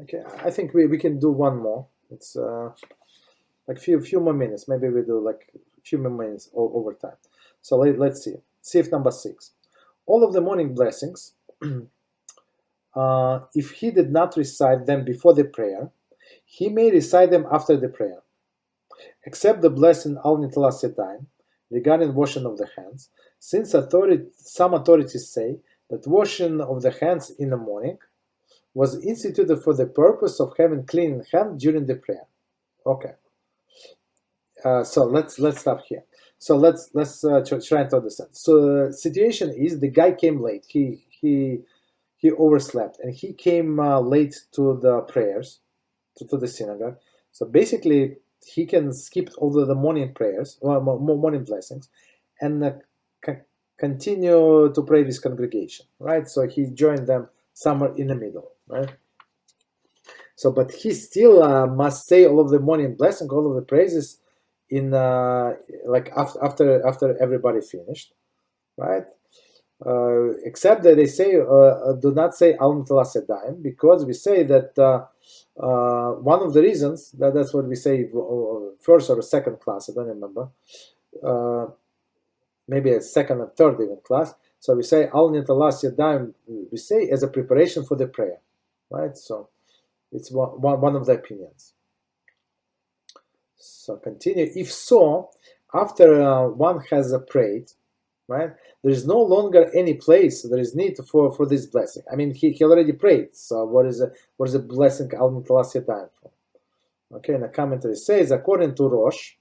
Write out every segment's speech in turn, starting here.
Okay, I think we can do one more. It's like few more minutes. Maybe we do like a few more minutes over time. So let's see. Save number 6. All of the morning blessings, if he did not recite them before the prayer, he may recite them after the prayer, except the blessing al nitilas yadayim regarding washing of the hands, since some authorities say that washing of the hands in the morning was instituted for the purpose of having clean hand during the prayer. Okay. So let's stop here. So let's try and understand. So situation is the guy came late. He overslept and he came late to the prayers, to the synagogue. So basically, he can skip over the morning prayers, morning blessings, and continue to pray with congregation, right? So he joined them somewhere in the middle, right? So, but he still must say all of the morning blessing, all of the praises in like after everybody finished, right? Except that they say do not say al nitilas yadayim, because we say that one of the reasons that's what we say first or second class, I don't remember, maybe a second or third even class. So we say al nitilas yadayim, we say as a preparation for the prayer, right? So it's one of the opinions. So continue. If so, after one has prayed, right, there is no longer any place there is need for this blessing. I mean, he already prayed. So what is a blessing al nitilas yadayim for? Okay, and the commentary says, according to Rosh,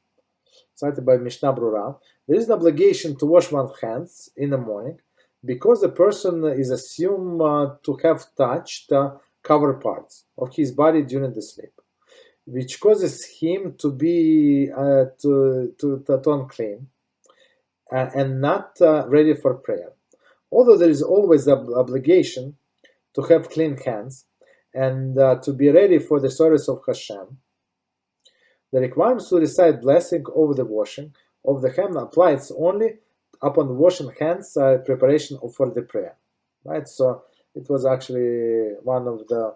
cited by Mishnah Brura, there is an obligation to wash one's hands in the morning because the person is assumed to have touched cover parts of his body during the sleep, which causes him to be to unclean and not ready for prayer. Although there is always the obligation to have clean hands and to be ready for the service of HaShem, the requirements to recite blessing over the washing of the hand applies only upon washing hands preparation for the prayer. Right? So it was actually one of the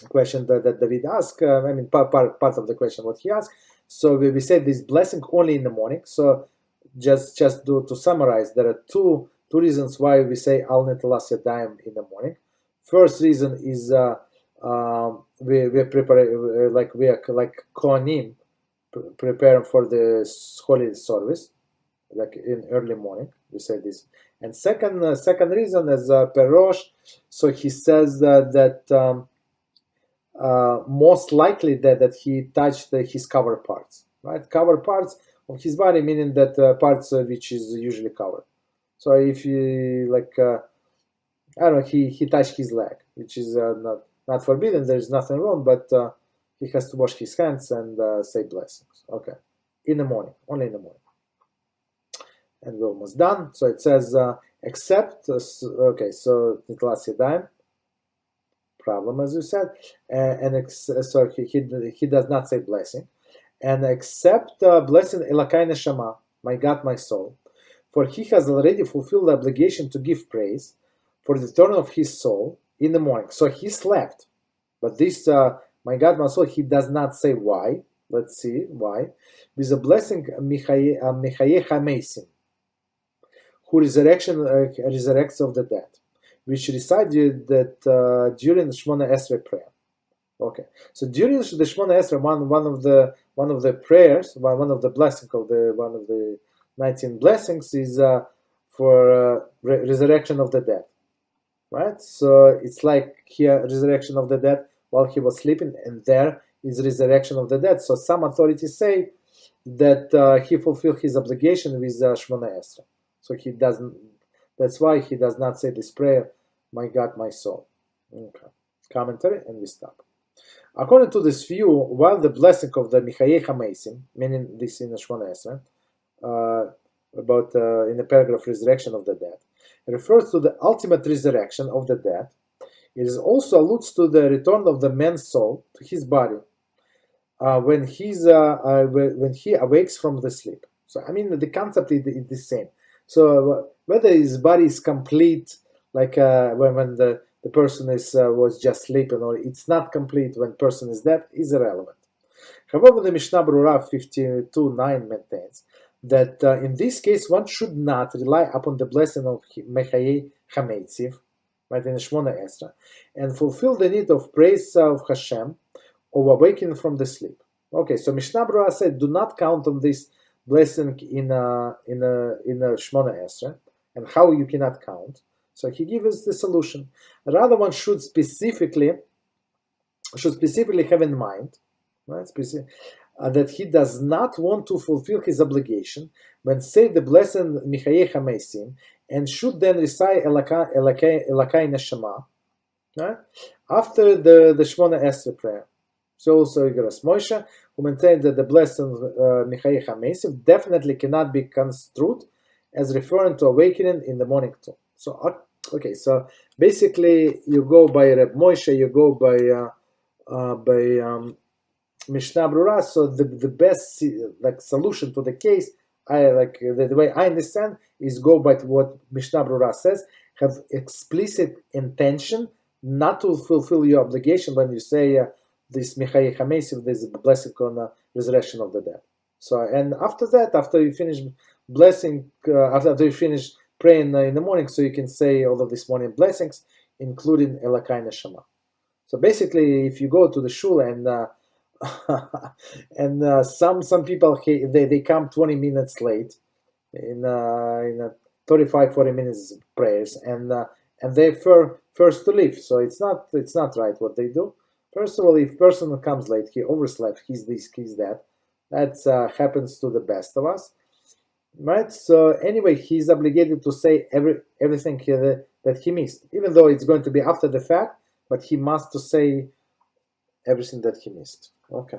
question that David asked. I mean, part of the question what he asked. So we said this blessing only in the morning. So just to summarize, there are two reasons why we say al nitilas yadayim in the morning. First reason is we prepare like kohanim preparing for the holy service, like in early morning. We say this. And second reason is Perosh. So he says that most likely that he touched his cover parts, right? Cover parts of his body, meaning that parts which is usually covered. So if you I don't know, he touched his leg, which is not forbidden. There's nothing wrong, but he has to wash his hands and say blessings. Okay, in the morning, only in the morning. And we're almost done. So it says except okay. So nitilas yadayim. Problem, as you said, so he does not say blessing, and except blessing Elakai Neshama, my God, my soul, for he has already fulfilled the obligation to give praise for the turn of his soul in the morning. So he slept, but this my God, my soul, he does not say why. Let's see why. With a blessing Michayeh HaMeisim, who resurrects of the dead, which recited that during the Shemona Esrei prayer. Okay, so during the Shemona Esrei, one of the prayers, one of the blessings of one of the 19 blessings is for resurrection of the dead, right? So it's like here resurrection of the dead while he was sleeping, and there is resurrection of the dead. So some authorities say that he fulfilled his obligation with Shemona Esrei. So he doesn't. That's why he does not say this prayer, my God, my soul. Okay. Commentary, and we stop. According to this view, while the blessing of the Michayeh HaMeisim, meaning this in the Shemona Esrei, about in the paragraph resurrection of the dead, refers to the ultimate resurrection of the dead. It is also alludes to the return of the man's soul to his body when he awakes from the sleep. So I mean the concept is the same. So whether his body is complete, like when the the person was just sleeping, or it's not complete when person is dead, is irrelevant. However, the Mishnah Berurah 52:9 maintains that in this case one should not rely upon the blessing of Mechayei Chametziv, right, in Shmona Esra, and fulfill the need of praise of HaShem of awakening from the sleep. Okay, so Mishnah Berurah said, do not count on this blessing in Shmona Esra, and how you cannot count. So he gives us the solution. Rather, one should specifically have in mind, right, that he does not want to fulfill his obligation when say the blessed Michayei Chamesim, and should then recite Elakai Neshama, right, after the Shmona Esrei prayer. So also Igros Moshe, who maintains that the blessed Michayei Chamesim definitely cannot be construed as referring to awakening in the morning too. So okay, so basically you go by Reb Moshe, you go by Mishnah Berurah. So the best solution to the case, the way I understand, is go by what Mishnah Berurah says. Have explicit intention not to fulfill your obligation when you say this Michayei Chamesim, this blessing on resurrection of the dead. So, and after that, after you finish blessing, after you finish praying in the morning, so you can say all of these morning blessings, including Elakai Neshama. So basically, if you go to the shul and some people they come 20 minutes late in 35-40 minutes prayers, and they first to leave. So it's not right what they do. First of all, if person comes late, he overslept, he's this, he's that. That happens to the best of us, right? So anyway, he's obligated to say everything that he missed, even though it's going to be after the fact, but he must to say everything that he missed. Okay.